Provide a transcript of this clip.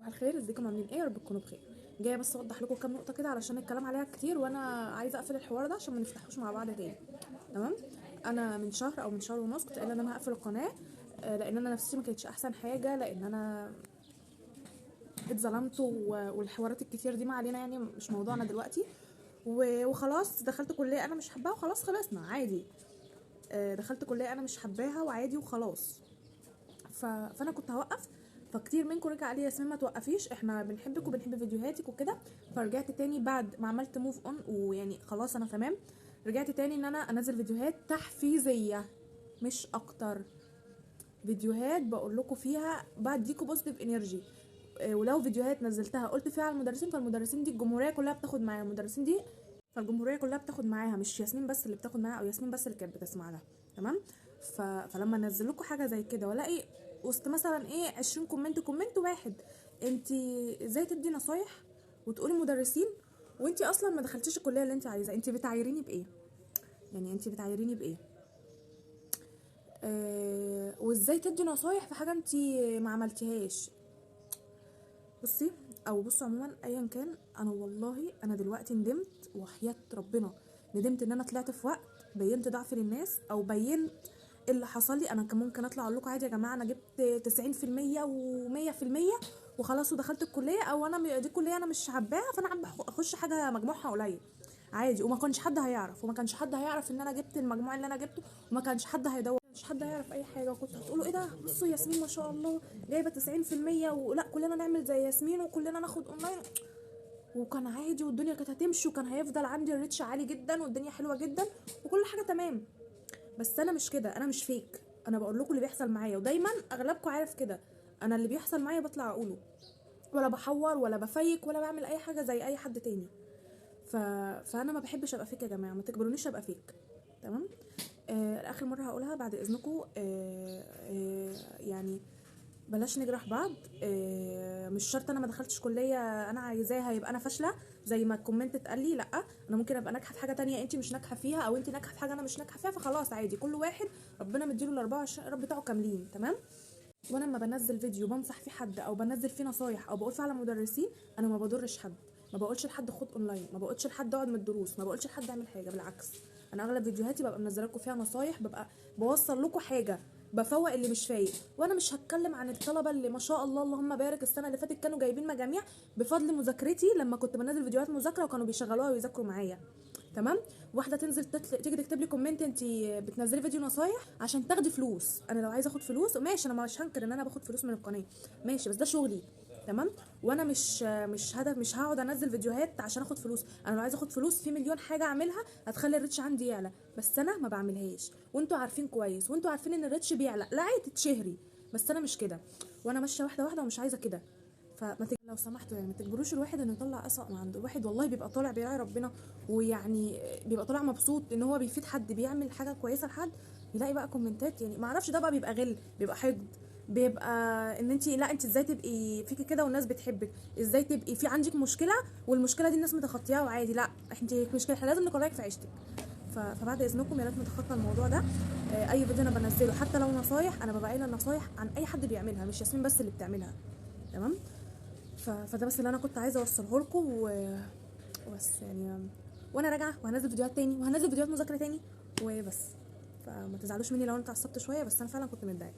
الخير، ازيكم عاملين ايه؟ يا رب تكونوا بخير. جايه بس اوضح لكم كام نقطه كده علشان الكلام عليها كتير، وانا عايزه اقفل الحوار ده عشان ما نفتحوش مع بعض تاني. تمام. انا من شهر او من شهر ونص كنت قايله ان انا هقفل القناه، لان انا نفسيتي ما كانتش احسن حاجه، لان انا اتظلمت والحوارات الكتير دي ما علينا، يعني مش موضوعنا دلوقتي. وخلاص دخلت كليه انا مش حباها وخلاص خلصنا عادي. دخلت كليه انا مش حباها وعادي وخلاص. فانا كنت هوقف. فكتير منكم رجع قال لي ياسمين ما توقفيش، احنا بنحبك وبنحب فيديوهاتك وكده. فرجعت تاني بعد ما عملت موف اون ويعني خلاص انا تمام. رجعت تاني ان انا انزل فيديوهات تحفيزيه مش اكتر. فيديوهات بقول لكم فيها بديكوا بوزيتيف انرجي. ولو فيديوهات نزلتها قلت فيها على المدرسين، فالمدرسين دي الجمهوريه كلها بتاخد معايا المدرسين دي. فالجمهوريه كلها بتاخد معاها، مش ياسمين بس اللي بتاخد معاها او ياسمين بس اللي كانت بتسمع لها. تمام. فلما انزل لكم حاجه زي كده والاقي وسط مثلا 20 كومنت واحد، انت ازاي تدي نصايح وتقولي مدرسين وانت اصلا ما دخلتيش الكليه اللي انت عايزاها؟ انت بتعايريني بايه؟ يعني انت بتعايريني بايه؟ وازاي تدي نصايح في حاجه انت ما عملتيهاش؟ بصي، او بصوا عموما ايا كان، انا والله انا دلوقتي ندمت وحياة ربنا. ندمت ان انا طلعت في وقت بينت ضعفي للناس او بينت اللي حصل لي. انا كان ممكن اطلع اقول لكم عادي يا جماعه انا جبت 90% و100% وخلاص ودخلت الكليه، او انا دي الكليه انا مش حباها فانا عم اخش حاجه مجموعها قليل عادي، وما كانش حد هيعرف، وما كانش حد هيعرف ان انا جبت المجموع اللي انا جبته، وما كانش حد هيدور، مش حد هيعرف اي حاجه. وكنت هتقولوا ايه ده، بصوا ياسمين ما شاء الله جايبه 90%، ولا كلنا نعمل زي ياسمين وكلنا ناخد اونلاين، وكان عادي والدنيا كانت هتمشي وكان هيفضل عندي الريتش عالي جدا والدنيا حلوه جدا وكل حاجه تمام. بس انا مش كده، انا مش فيك، انا بقول لكم اللي بيحصل معايا، ودايما اغلبكم عارف كده. انا اللي بيحصل معايا بطلع اقوله، ولا بحور ولا بفيك ولا بعمل اي حاجه زي اي حد تاني. ف... فانا ما بحبش ابقى فيك يا جماعه، ما تجبرونيش ابقى فيك. تمام. اخر مره هقولها بعد اذنكم. يعني بلاش نجرح بعض. مش شرط انا ما دخلتش كليه انا عايزاها يبقى انا فاشله زي ما الكومنت اتقال لي. لا، انا ممكن ابقى ناجحه في حاجه تانية انت مش ناجحه فيها، او انت ناجحه في حاجه انا مش ناجحه فيها، فخلاص عادي، كل واحد ربنا مديله ال 24 قراب بتاعه كاملين. تمام. وانا لما بنزل فيديو بنصح فيه حد او بنزل فيه نصايح او بقول فيه على مدرسين، انا ما بضرش حد. ما بقولش لحد خد اونلاين، ما بقولش لحد اقعد من الدروس، ما بقولش لحد اعمل حاجه، بالعكس. انا اغلب فيديوهاتي ببقى منزله لكم فيها نصايح، ببقى بوصل لكم حاجه، بفوق اللي مش فايق. وانا مش هتكلم عن الطلبه اللي ما شاء الله اللهم بارك السنه اللي فاتت كانوا جايبين مجاميع بفضل مذاكرتي لما كنت بنزل فيديوهات مذاكره وكانوا بيشغلوها ويذاكروا معايا. تمام. واحده تنزل تيجي تكتب لي كومنت انت بتنزلي فيديو نصايح عشان تاخدي فلوس. انا لو عايزه اخد فلوس ماشي، انا مش هنكر ان انا باخد فلوس من القناه، ماشي، بس ده شغلي. تمام. وانا مش هدف، مش هقعد انزل فيديوهات عشان اخد فلوس. انا لو عايزه اخد فلوس في مليون حاجه اعملها هتخلي الريتش عندي يعلى، بس انا ما بعملهاش، وانتوا عارفين كويس، وانتوا عارفين ان الريتش بيعلى لا عادي تتشهري، بس انا مش كده، وانا ماشيه واحده واحده ومش عايزه كده. لو سمحتوا يعني ما تجبروش الواحد انه يطلع اسوأ ما عنده. الواحد والله بيبقى طالع بيراعي ربنا، ويعني بيبقى طالع مبسوط ان هو بيفيد حد، بيعمل حاجه كويسه لحد، يلاقي بقى كومنتات يعني ما اعرفش، ده بقى بيبقى غل، بيبقى حقد، بيبقى ان انت لا انت ازاي تبقي فيكي كده والناس بتحبك، ازاي تبقي في عندك مشكله والمشكله دي الناس متخطياها وعادي. لا، انت مشكله، احنا لازم نكرهك في عيشتك. فبعد اذنكم يا ريت نتخطى الموضوع ده. اي فيديو انا بنزله حتى لو نصايح، انا ببقى قايله النصايح عن اي حد بيعملها، مش ياسمين بس اللي بتعملها. تمام. فده بس اللي انا كنت عايزه اوصله لكم وبس يعني. وانا راجعه وهنزل فيديوهات تاني وهنزل فيديوهات مذاكره تاني وبس. فما تزعلوش مني لو انا اتعصبت شويه، بس انا فعلا كنت متضايقه.